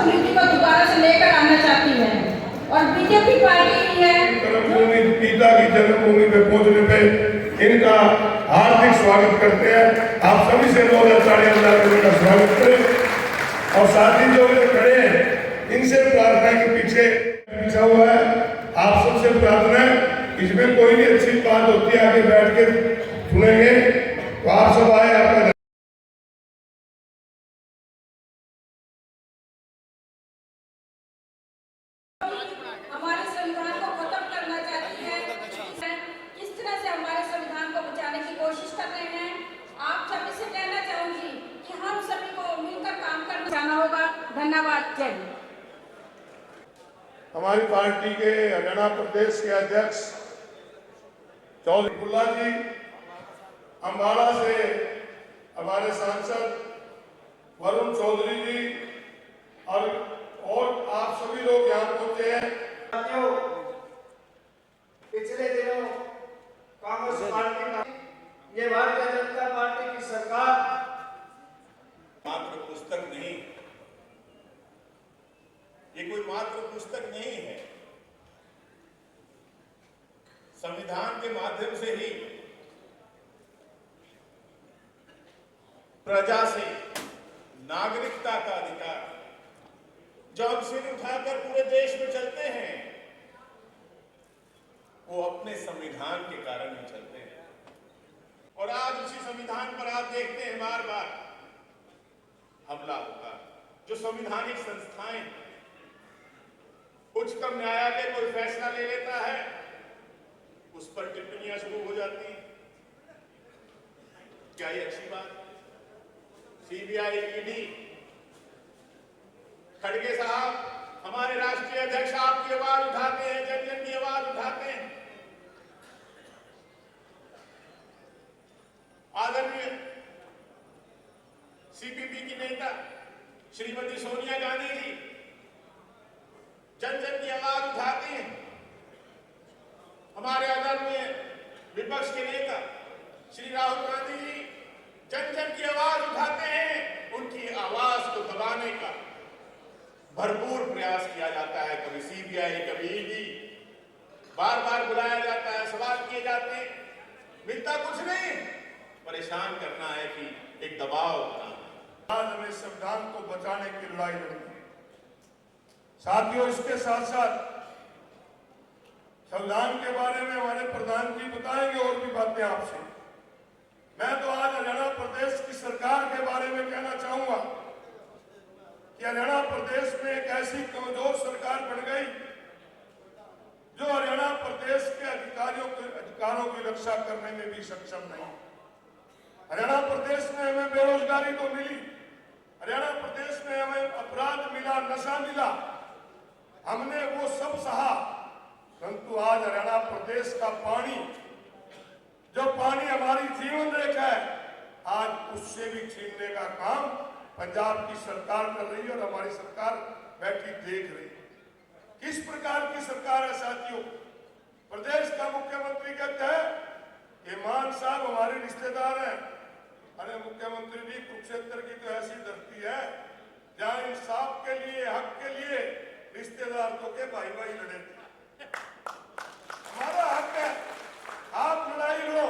समृद्धि को दोबारा से लेकर आना चाहती है। और बीजेपी पार्टी ही है कर्मभूमि पिता की जन्मभूमि पे पहुंचने पे इनका हार्दिक स्वागत करते हैं। आप सभी से 2000 का स्वागत करें। और साथी जो लोग खड़े हैं इनसे प्रार्थना के पीछे पीछा हुआ है, आप सबसे प्रार्थना है, इसमें कोई भी अच्छी बात होती है आगे बैठ के सुनेंगे, तो आप सब आए। आपका हमारे संविधान को खत्म करना चाहती है, किस तरह से हमारे संविधान को बचाने की कोशिश कर रहे हैं। आप सभी से कहना चाहूंगी कि हम सभी को मिलकर काम करना होगा। धन्यवाद। जय हिंद। हमारी पार्टी के हरियाणा प्रदेश के अध्यक्ष चौधरी बुल्ला जी, अम्बाला से हमारे सांसद वरुण चौधरी जी और आप सभी लोग यहाँ पहुंचे हैं। पिछले दिनों कांग्रेस पार्टी का ये भारतीय जनता पार्टी की सरकार मात्र पुस्तक नहीं, ये कोई मात्र पुस्तक नहीं है। संविधान के माध्यम से ही प्रजा से नागरिकता का अधिकार, जो हम सिर उठाकर पूरे देश में चलते हैं, वो अपने संविधान के कारण ही चलते हैं। और आज उसी संविधान पर आप देखते हैं बार बार हमला होगा। जो संवैधानिक संस्थाएं, उच्चतम न्यायालय कोई फैसला ले लेता है, उस पर टिप्पणियां शुरू हो जाती हैं। क्या ये अच्छी बात? सीबीआई, ईडी, खड़गे साहब, हमारे राष्ट्रीय अध्यक्ष आपकी आवाज उठाते हैं, जन जन की आवाज उठाते हैं। आदरणीय सीपीपी की नेता श्रीमती सोनिया गांधी जी जन जन की आवाज उठाते हैं। हमारे आदरणीय विपक्ष के नेता श्री राहुल गांधी जी जन जन की आवाज उठाते हैं। उनकी आवाज को दबाने का भरपूर प्रयास किया जाता है। कभी सीबीआई, कभी ईडी, बार बार बुलाया जाता है, सवाल किए जाते हैं, मिलता कुछ नहीं, परेशान करना है कि एक दबाव बनाना है। आज हमें संविधान को बचाने की लड़ाई लड़नी है। साथियों, इसके साथ साथ संविधान के बारे में हमारे प्रधान जी बताएंगे और भी बातें आपसे। मैं तो आज हरियाणा प्रदेश की सरकार के बारे में कहना चाहूंगा कि हरियाणा प्रदेश में एक ऐसी कमजोर सरकार बन गई जो हरियाणा प्रदेश के अधिकारों की रक्षा करने में भी सक्षम नहीं। हरियाणा प्रदेश में हमें बेरोजगारी तो मिली, हरियाणा प्रदेश में हमें अपराध मिला, नशा मिला, हमने वो सब सहा, परंतु आज हरियाणा प्रदेश का पानी, जो पानी हमारी जीवन रेखा है, आज उससे भी छीनने का काम पंजाब की सरकार कर रही है और हमारी सरकार बैठी देख रही है। किस प्रकार की सरकार है साथियों? प्रदेश का मुख्यमंत्री कहते हैं कि मान साहब हमारे रिश्तेदार हैं। अरे मुख्यमंत्री जी, कुरुक्षेत्र की तो ऐसी धरती है जहां इंसाफ के लिए, हक के लिए रिश्तेदार तो के भाई भाई लड़े थे। हमारा हक है, आप लड़ाई लो।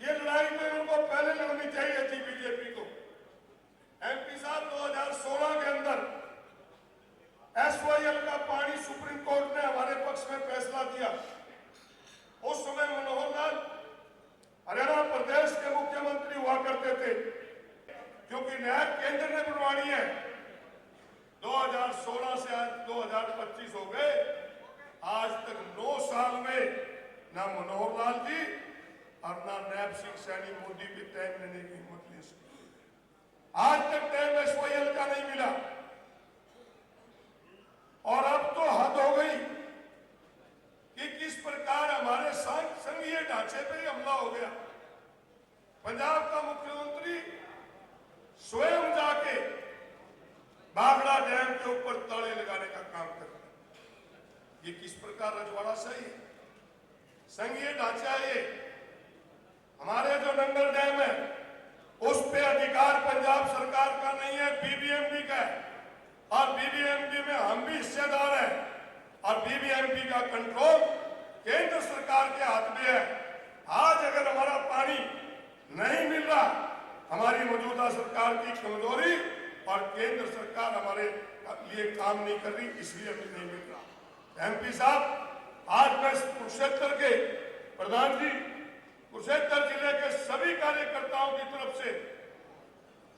ये लड़ाई तो इनको पहले लड़नी चाहिए थी बीजेपी को। एमपी साहब 2016 के अंदर एसवाईएल का पानी सुप्रीम कोर्ट ने हमारे पक्ष में फैसला दिया। उस समय मनोहर लाल हरियाणा प्रदेश के मुख्यमंत्री हुआ करते थे, क्योंकि नहर केंद्र ने बनवानी है। 2016 से आज 2025 हो गए, आज तक 9 साल में ना मनोहर लाल जी और ना नैब सिंह सैनी मोदी भी टाइम लेने की हिम्मत ले सके। आज तक टाइम एसवाईएल का नहीं मिला। और अब तो हद हो गई कि किस प्रकार हमारे संघीय ढांचे पे ही हमला हो गया। पंजाब का मुख्यमंत्री स्वयं जाके भाखड़ा डैम के ऊपर ताले लगाने का काम करता है। ये किस प्रकार रजवाड़ा सही है? संघीय ढांचा ये। हमारे जो नंगल डैम है उस पे अधिकार पंजाब सरकार का नहीं है, बीबीएमबी का है। और बीबीएमपी में हम भी हिस्सेदार हैं और बीबीएमपी का कंट्रोल केंद्र सरकार के हाथ में है। आज अगर हमारा पानी नहीं मिल रहा, हमारी मौजूदा सरकार की कमजोरी और केंद्र सरकार हमारे लिए काम नहीं कर रही, इसलिए हमें नहीं मिल रहा। एमपी साहब, आज मैं कुरुक्षेत्र के प्रधान जी, कुरुक्षेत्र जिले के सभी कार्यकर्ताओं की तरफ से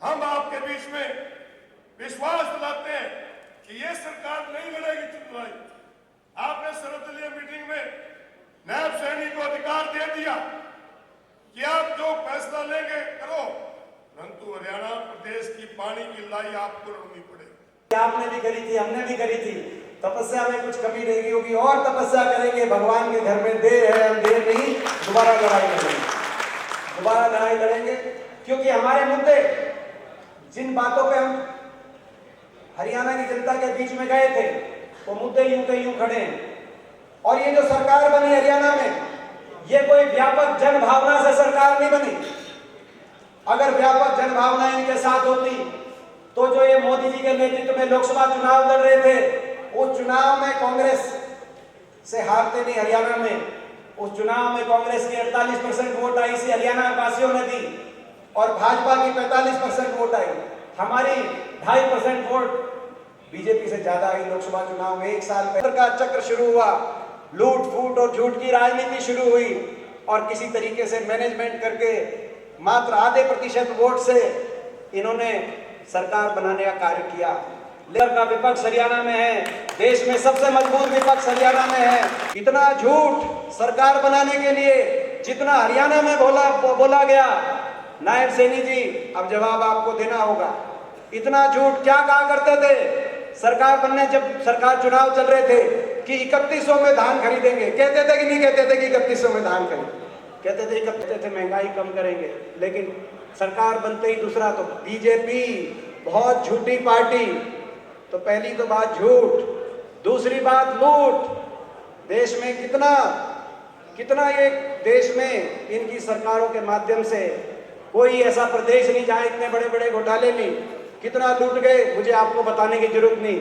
हम आपके बीच में विश्वास दिलाते हैं कि ये सरकार नहीं लड़ेगी चुनाव। आपने सर्वदलीय मीटिंग में नायब सैनी को अधिकार दे दिया कि आप जो फैसला लेंगे करो, परंतु हरियाणा प्रदेश की पानी की लाई आपको लड़नी पड़ेगी। आपने भी करी थी, हमने भी करी थी। तपस्या में कुछ कमी नहीं होगी और तपस्या करेंगे। भगवान के घर में देर है, हम देर नहीं, दोबारा लड़ाई लड़ेंगे, क्योंकि हमारे मुद्दे, जिन बातों पे हम हरियाणा की जनता के बीच में गए थे, वो मुद्दे यूं के यूं खड़े हैं। और ये जो सरकार बनी हरियाणा में, ये कोई व्यापक जन भावना से सरकार नहीं बनी। अगर व्यापक जन भावना इनके साथ होती तो जो ये मोदी जी के नेतृत्व में लोकसभा चुनाव लड़ रहे थे, उस चुनाव में कांग्रेस से हारते नहीं हरियाणा में। उस चुनाव में कांग्रेस की 48% वोट आई सी हरियाणा वासियों ने दी और भाजपा की 45% वोट आई। हमारी 2.5% वोट बीजेपी से ज्यादा आई लोकसभा चुनाव में। एक साल पहले का चक्र शुरू हुआ, लूट फूट और झूठ की राजनीति शुरू हुई और किसी तरीके से मैनेजमेंट करके मात्र आधे प्रतिशत वोट से इन्होंने सरकार बनाने का कार्य किया। लेबर का विपक्ष हरियाणा में है, देश में सबसे मजबूत विपक्ष हरियाणा में है। इतना झूठ सरकार बनाने के लिए जितना हरियाणा में बोला गया, नायब सैनी जी अब जवाब आपको देना होगा। इतना झूठ क्या कहा करते थे सरकार बनने, जब सरकार चुनाव चल रहे थे कि 3100 में धान खरीदेंगे, कहते थे कि नहीं कहते थे कि 3100 में धान खरीदेंगे, कहते थे महंगाई कम करेंगे। लेकिन सरकार बनते ही दूसरा, तो बीजेपी बहुत झूठी पार्टी। तो पहली तो बात झूठ, दूसरी बात लूट। देश में कितना ये देश में इनकी सरकारों के माध्यम से कोई ऐसा प्रदेश नहीं जहां इतने बड़े बड़े घोटाले नहीं। कितना लूट गए मुझे आपको बताने की जरूरत नहीं।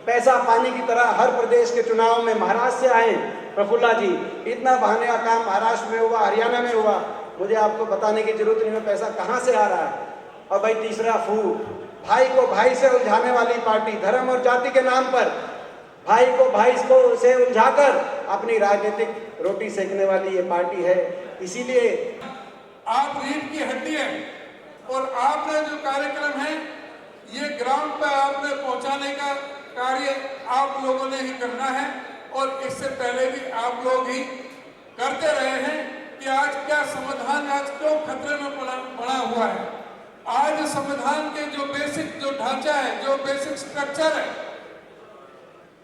पैसा पानी की तरह हर प्रदेश के चुनाव में, महाराष्ट्र से आए प्रफुल्ला जी, इतना बहाने का काम महाराष्ट्र में हुआ, हरियाणा में हुआ, मुझे आपको बताने की जरूरत नहीं है पैसा कहां से आ रहा है। और भाई तीसरा फूट, भाई को भाई से उलझाने वाली पार्टी, धर्म और जाति के नाम पर भाई को से उलझाकर अपनी राजनीतिक रोटी सेकने वाली ये पार्टी है। इसीलिए आप रीढ़ की हड्डी है और आपने जो कार्यक्रम है ये ग्राउंड पर आपने पहुंचाने का कार्य आप लोगों ने ही करना है। और इससे पहले भी आप लोग ही करते रहे हैं कि आज क्या संविधान आज क्यों खतरे में पड़ा हुआ है। आज संविधान के जो बेसिक जो ढांचा है, जो बेसिक स्ट्रक्चर है,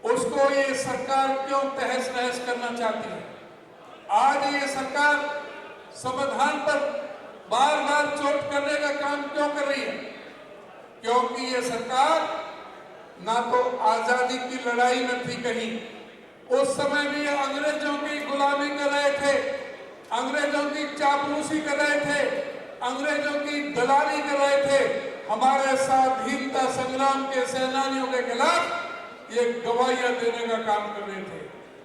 उसको ये सरकार क्यों तहस नहस करना चाहती है। आज ये सरकार संविधान पर बार बार चोट करने का काम क्यों कर रही है, क्योंकि ये सरकार ना तो आजादी की लड़ाई में थी कहीं, उस समय भी अंग्रेजों की गुलामी कर रहे थे, अंग्रेजों की चापलूसी कर रहे थे, अंग्रेजों की दलाली कर रहे थे। हमारे स्वाधीनता संग्राम के सेनानियों के खिलाफ ये गवाहियां देने का काम कर रहे थे।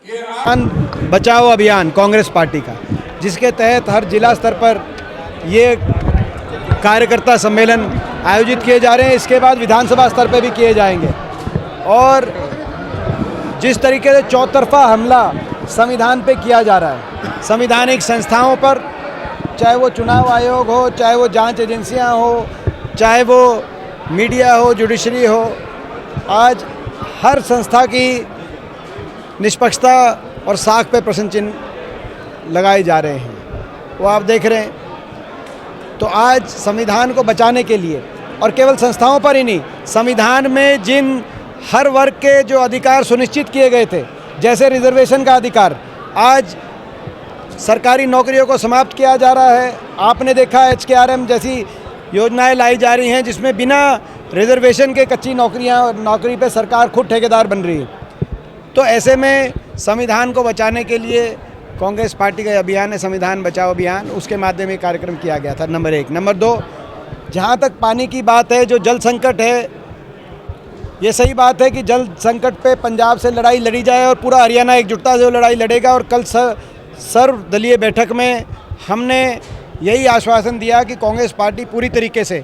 ये बचाओ अभियान कांग्रेस पार्टी का, जिसके तहत हर जिला स्तर पर ये कार्यकर्ता सम्मेलन आयोजित किए जा रहे हैं। इसके बाद विधानसभा स्तर पर भी किए जाएंगे। और जिस तरीके से चौतरफा हमला संविधान पे किया जा रहा है, संवैधानिक संस्थाओं पर, चाहे वो चुनाव आयोग हो, चाहे वो जांच एजेंसियां हो, चाहे वो मीडिया हो, जुडिशरी हो, आज हर संस्था की निष्पक्षता और साख पे प्रश्न चिन्ह लगाए जा रहे हैं। वो आप देख रहे हैं। तो आज संविधान को बचाने के लिए, और केवल संस्थाओं पर ही नहीं, संविधान में जिन हर वर्ग के जो अधिकार सुनिश्चित किए गए थे, जैसे रिजर्वेशन का अधिकार, आज सरकारी नौकरियों को समाप्त किया जा रहा है। आपने देखा HKRM जैसी योजनाएं लाई जा रही हैं जिसमें बिना रिजर्वेशन के कच्ची नौकरी पे सरकार खुद ठेकेदार बन रही है। तो ऐसे में संविधान को बचाने के लिए कांग्रेस पार्टी का अभियान है, संविधान बचाओ अभियान, उसके माध्यम से कार्यक्रम किया गया था। नंबर 1। नंबर 2, जहाँ तक पानी की बात है, जो जल संकट है, ये सही बात है कि जल संकट पे पंजाब से लड़ाई लड़ी जाए और पूरा हरियाणा एकजुटता से वो लड़ाई लड़ेगा। और कल सर्वदलीय बैठक में हमने यही आश्वासन दिया कि कांग्रेस पार्टी पूरी तरीके से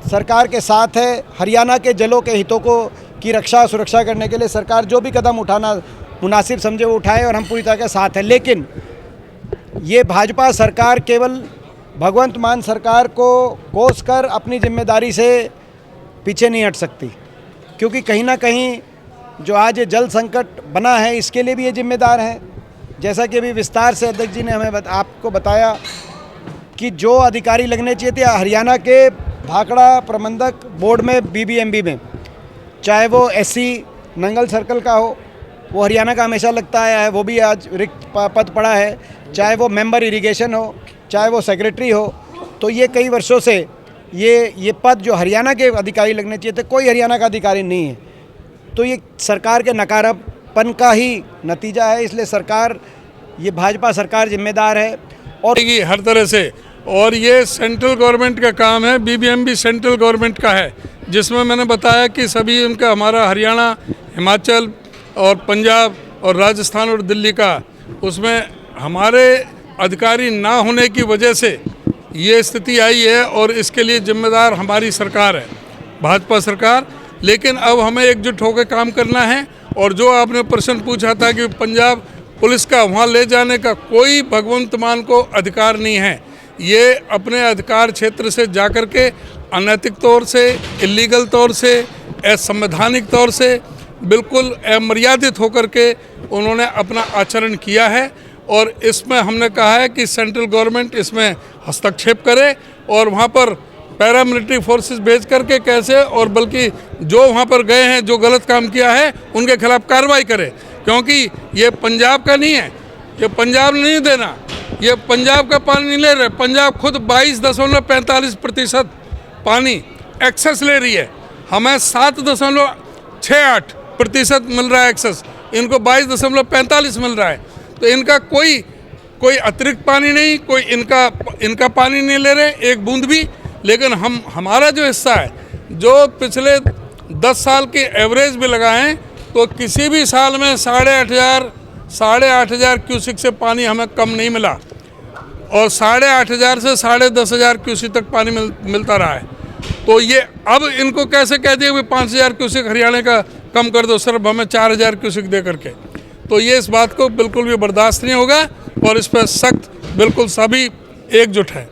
सरकार के साथ है। हरियाणा के जलों के हितों की रक्षा सुरक्षा करने के लिए सरकार जो भी कदम उठाना मुनासिब समझे वो उठाए और हम पूरी तरह के साथ हैं। लेकिन ये भाजपा सरकार केवल भगवंत मान सरकार को कोस कर अपनी जिम्मेदारी से पीछे नहीं हट सकती, क्योंकि कहीं ना कहीं जो आज ये जल संकट बना है इसके लिए भी ये जिम्मेदार है। जैसा कि अभी विस्तार से अध्यक्ष जी ने हमें आपको बताया कि जो अधिकारी लगने चाहिए थे हरियाणा के भाखड़ा प्रबंधक बोर्ड में बीबीएमबी में, चाहे वो एससी नंगल सर्कल का हो, वो हरियाणा का हमेशा लगता आया है, वो भी आज रिक्त पद पड़ा है, चाहे वो मेंबर इरिगेशन हो, चाहे वो सेक्रेटरी हो। तो ये कई वर्षों से ये पद जो हरियाणा के अधिकारी लगने चाहिए थे, कोई हरियाणा का अधिकारी नहीं है। तो ये सरकार के नकारापन का ही नतीजा है। इसलिए सरकार, ये भाजपा सरकार जिम्मेदार है और हर तरह से। और ये सेंट्रल गवर्नमेंट का काम है, बीबीएमबी सेंट्रल गवर्नमेंट का है, जिसमें मैंने बताया कि सभी उनका हमारा हरियाणा, हिमाचल और पंजाब और राजस्थान और दिल्ली का, उसमें हमारे अधिकारी ना होने की वजह से ये स्थिति आई है और इसके लिए जिम्मेदार हमारी सरकार है, भाजपा सरकार। लेकिन अब हमें एकजुट होकर काम करना है। और जो आपने प्रश्न पूछा था कि पंजाब पुलिस का वहाँ ले जाने का कोई भगवंत मान को अधिकार नहीं है। ये अपने अधिकार क्षेत्र से जाकर के अनैतिक तौर से, इलीगल तौर से, असंवैधानिक तौर से, बिल्कुल अमर्यादित होकर के उन्होंने अपना आचरण किया है। और इसमें हमने कहा है कि सेंट्रल गवर्नमेंट इसमें हस्तक्षेप करे और वहाँ पर पैरामिलिट्री फोर्सेस भेज करके कैसे, और बल्कि जो वहाँ पर गए हैं, जो गलत काम किया है, उनके खिलाफ कार्रवाई करे। क्योंकि ये पंजाब का नहीं है, ये पंजाब नहीं देना, ये पंजाब का पानी नहीं ले रहे। पंजाब खुद 22.45% पानी एक्सेस ले रही है, हमें 7.68% मिल रहा है एक्सेस, इनको 22.45 मिल रहा है। तो इनका कोई अतिरिक्त पानी नहीं, कोई इनका पानी नहीं ले रहे एक बूंद भी। लेकिन हमारा जो हिस्सा है, जो पिछले 10 साल की एवरेज भी लगाएं तो किसी भी साल में 8,500 क्यूसिक से पानी हमें कम नहीं मिला, और 8,500 से 10,500 क्यूसिक तक पानी मिलता रहा है। तो ये अब इनको कैसे कह दिया कि 5,000 क्यूसिक हरियाणा का कम कर दो, सिर्फ हमें 4,000 क्यूसिक दे करके, तो ये इस बात को बिल्कुल भी बर्दाश्त नहीं होगा। और इस पर सख्त बिल्कुल सभी एकजुट हैं।